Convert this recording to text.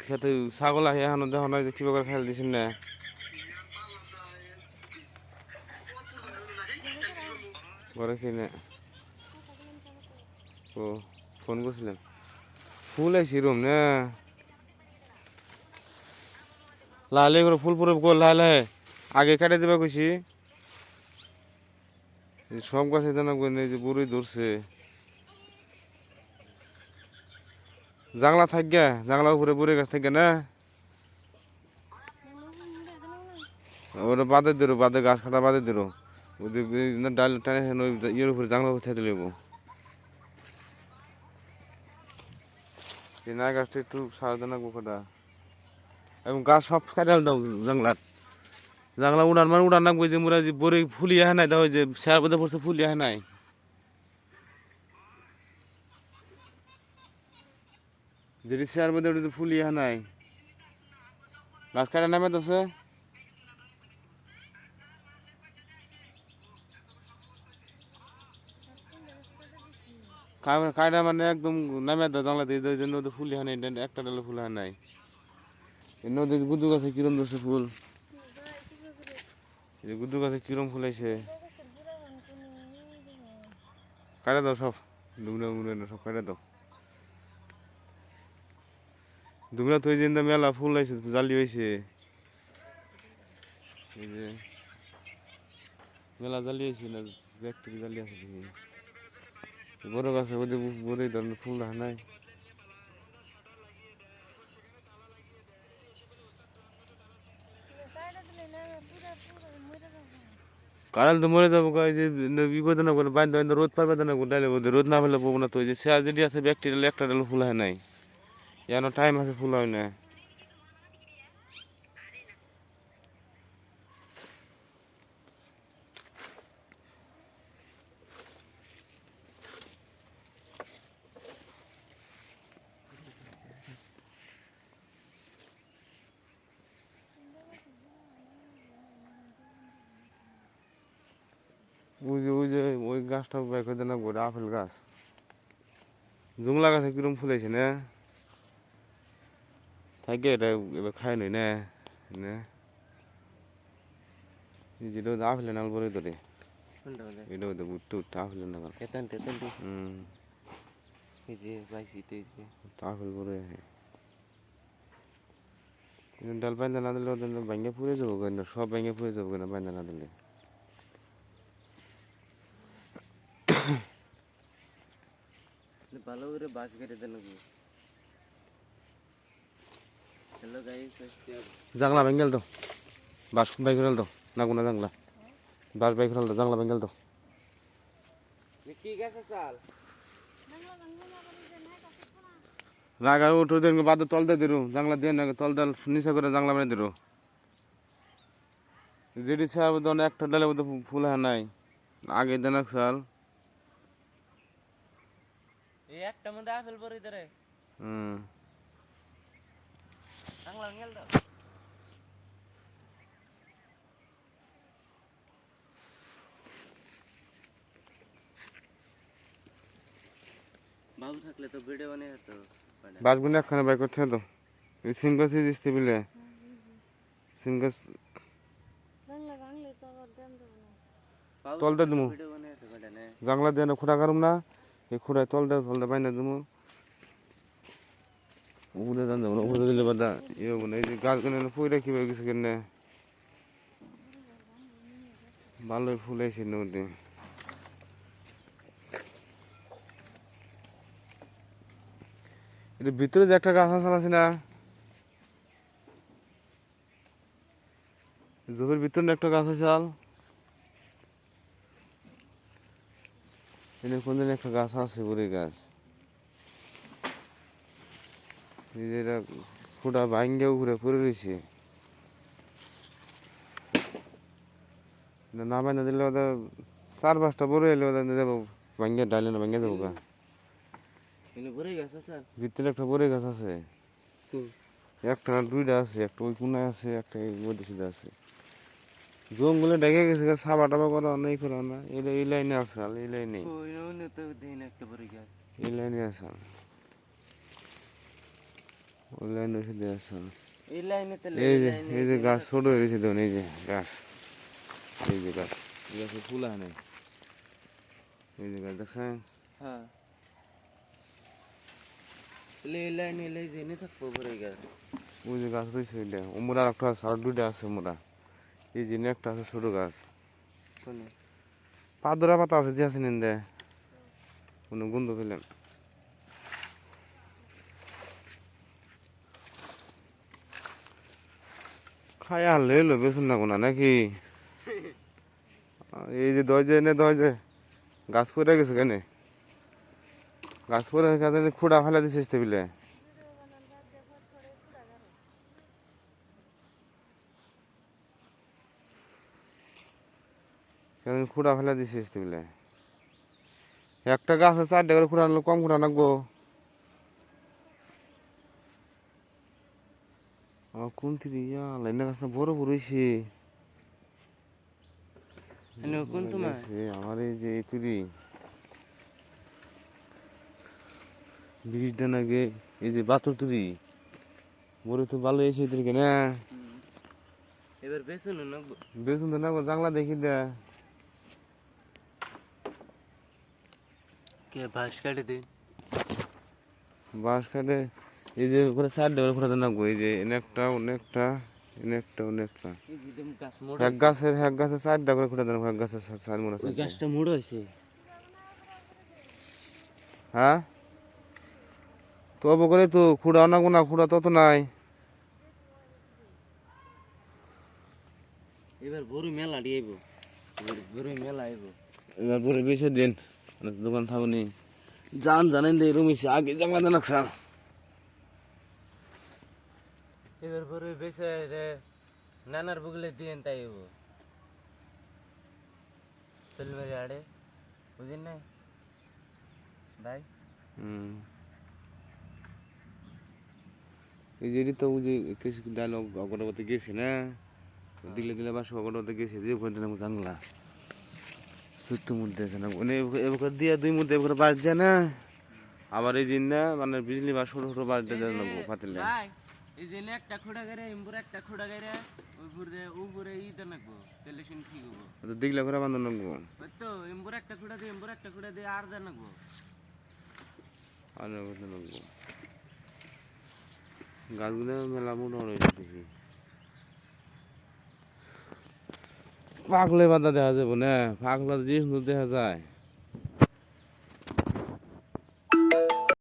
খেতে ছাগল আহি এখনো দেখো না যে কিবা করে খেয়াল দিছেন না ঘরে কিনে ও ফোন করছিলেন ফুল আইসি রুম না লালে করে ফুল পুরো গোল লালে আগে কাটে দেবা কইছি সব গাছে জানা যে বুড়ি ধরছে জাংলা থাকবে জাংলা উপরে বুড়ি গাছ থাকবে না ওটা বাদে দিল বাদে গাছ কাটা বাদে দিল ডাল টানে ইয়ের উপরে জাংলা উপরে থাকতে লাগবো না গাছটা একটু সাবধান রাখবো কটা এবং গাছ সব কাটাল দাও জাংলার জাংলা উড়ান মানে উড়ান রাখবো যে মোরা যে বড়ি ফুলিয়ে হয় নাই দাও যে শেয়ার বোধে পড়ছে ফুলিয়ে হয় নাই যেটি শেয়ার বোধে ওটা ফুলিয়ে হয় নাই গাছ কাটা নামে তোছে কায়দা মানে একদম নামে দাও জানলা দিয়ে নদী ফুল হয় নাই একটা ডালে ফুল হয় নাই নদী গুদু গাছে কিরম ধরছে ফুল গুদু গাছে কিরম ফুল আইছে কাটে দাও সব দুমরা মুড়ে সব কাটে দাও দুমরা তো এই যে মেলা ফুল আইছে জালি হয়েছে এই যে মেলা জালি হয়েছে না ব্যাকটেরি জালি আছে বড় গাছে ওদের বড় ধরনের ফুল হয় নাই কারাল তো মরে যাবো যে বিপদ না করে বাইন্দা বাইন্দা রোদ পারবে না ডালে রোদ না ফেলে পাবো না তো যে সে যেটি আছে ব্যাকটেরিয়াল একটা ডালে ফুল হয় নাই যেন টাইম আছে ফুল হয় না ওই যে ওই গাছটা বাই করে দেন গোটা আপেল গাছ জুংলা গাছে কিরম ফুলাইছে না থাকে এটা এবার খাই নই না যেটা আপেল নাল বলে ধরে এটা ওদের উঠতে উঠতে আপেল নাগাল আপেল বলে ডাল বাইন্দা না দিলে ওদের ভাঙ্গে পুড়ে যাবো কেন সব ভাঙ্গে পুড়ে যাবো কেন বাইন্দা না দিলে ভালো করে বাস কেটে দেন হ্যালো গাইস জাংলা বেঙ্গেল তো বাস বাই করে দাও না কোনো জাংলা বাস বাই করে দাও জাংলা বেঙ্গেল তো কি গেছে চাল রাগা উঠো দেন বাদ তল দিয়ে দিরু জাংলা দিয়ে না তল দেল নিচে করে জাংলা বানিয়ে দিরু যেটি ছাড় বোধ একটা ডালে বোধ ফুল হয় নাই আগে দেন সাল এই একটা মধ্যে আপেল পরে ধরে জাংলা বেঙ্গেল দাও বাবু থাকলে তো ভিডিও বানিয়ে হতো বাসগুলো একখানে বাই করতে হতো এই সিম গাছ দিতে বিলে সিম গাছ তল দিয়ে দেবো জাংলা দিয়ে খুঁড়া কারুম না এই খুঁড়ায় তল দিয়ে বাইনা দেবো উপরে দান যাবো উপরে দিলে বাদা ইয়ে হবো না এই যে গাছগুলো ফুল রাখি কিছু কেনে ভালোই ফুল আইছে নদী এটা ভিতরে যে একটা গাছ আছে না জমির ভিতরে একটা গাছ আছে আল এনে কোনদিন একটা গাছ আছে বুড়ি গাছ এটা ফুটা ভাঙ্গে উপরে পড়ে রয়েছে না বাইনা দিলে ওদের 4-5টা বড় এলে ওদের যাবো ভাঙ্গে ডালে না ভাঙ্গে যাবো গা ভিতরে একটা বড় গাছ আছে একটা না দুইটা আছে একটা ওই কোনায় আছে একটা এই মধ্যে সিধা আছে জঙ্গলে ডেকে গেছে সাবা টাবা করা নেই করা না এটা এই লাইনে আছে এই লাইনে এই লাইনে আছে ওই লাইন ওষুধ দেওয়া আছে এই লাইনে তো এই যে গাছ ছোট হয়ে গেছে দেখুন এই যে গাছ এই যে গাছ এই গাছে ফুল আনে এই যে গাছ দেখছেন হ্যাঁ তাহলে এই লাইনে এলে জেনে থাকবো ভরে গেছে ওই যে গাছ রয়েছে ওইটা ওমরা একটা আছে আর দুইটা আছে ওমরা এই যে একটা আছে ছোট গাছ কোনে পাদরা পাতা আছে দিয়ে আছে নিন্দে কোনো গন্ধ পেলেন খাই আনলে এলো বেসুন না কোনা নাকি এই যে দয় যে এনে দয় যে গাছ পড়ে গেছে কেন গাছ পড়ে গেছে খুঁড়া ফেলা দিছিস টেবিলে কেন খুঁড়া ফেলা দিছিস টেবিলে একটা গাছে 4টা করে খুঁড়া আনলে কম খুঁড়া নাকবো আমার কোন থেকে লাইনা গাছ না বড় বড় হয়েছে কোন তোমার আমার এই যে তুলি ব্রিজটা নাকি এই যে বাতর তুলি বড় তো ভালো এসে এদেরকে না এবার বেসুন না বেসুন তো না জাংলা দেখি দে কে বাঁশ কাটে দিন বাঁশ কাটে এই যে ওখানে 4টা করে খুঁড়াতে নাকবো এই যে অনেকটা অনেকটা অনেকটা অনেকটা এই যে গাছ মোড় এক গাছে 4টা করে খুঁড়াতে নাকবো এক গাছে 4 মোড়া ওই গাছটা মোড় হয়েছে হ্যাঁ তবু করে তো খুঁড়া না কোনা খুঁড়া তত নাই এবার বড় মেলা আইব এবার বড় মেলা আইব এবার পরে বেশি দিন দোকান থাকুনি জানেন যে এরকম আগে জামা দেন স্যার এবার বড় বেশে রে নানার বুগলে দিয়েন তাই আইব চল মেরে আড়ে বুঝেন নাই ভাই এই যে তো ওই যে কিছু ডায়লগ অগরবতে গেছে না দিলে দিলে বাস অগরবতে গেছে যে ওখানে নাম জানলা সত্য মধ্যে না মানে এবার দিয়া 2 মধ্যে এবার বাজ যায় না আবার এই দিন না মানে বিজলি বা ছোট ছোট বাজ দেওয়া লাগবো পাতিলে ভাই এই যে একটা খোড়া গারে ইমপুর একটা খোড়া গারে উপরে ইটা নাকবো তাহলে শুন ঠিক হবো তো দিগলা করে বান্ধব লাগবো ওই তো ইমপুর একটা খোড়া দিয়ে আর দেন নাকবো আর লাগবো গাছগুলো মেলা মোটা হয়েছে দেখি পাগলে বাধা দেখা যাবো না পাগলা যে সুন্দর দেখা যায়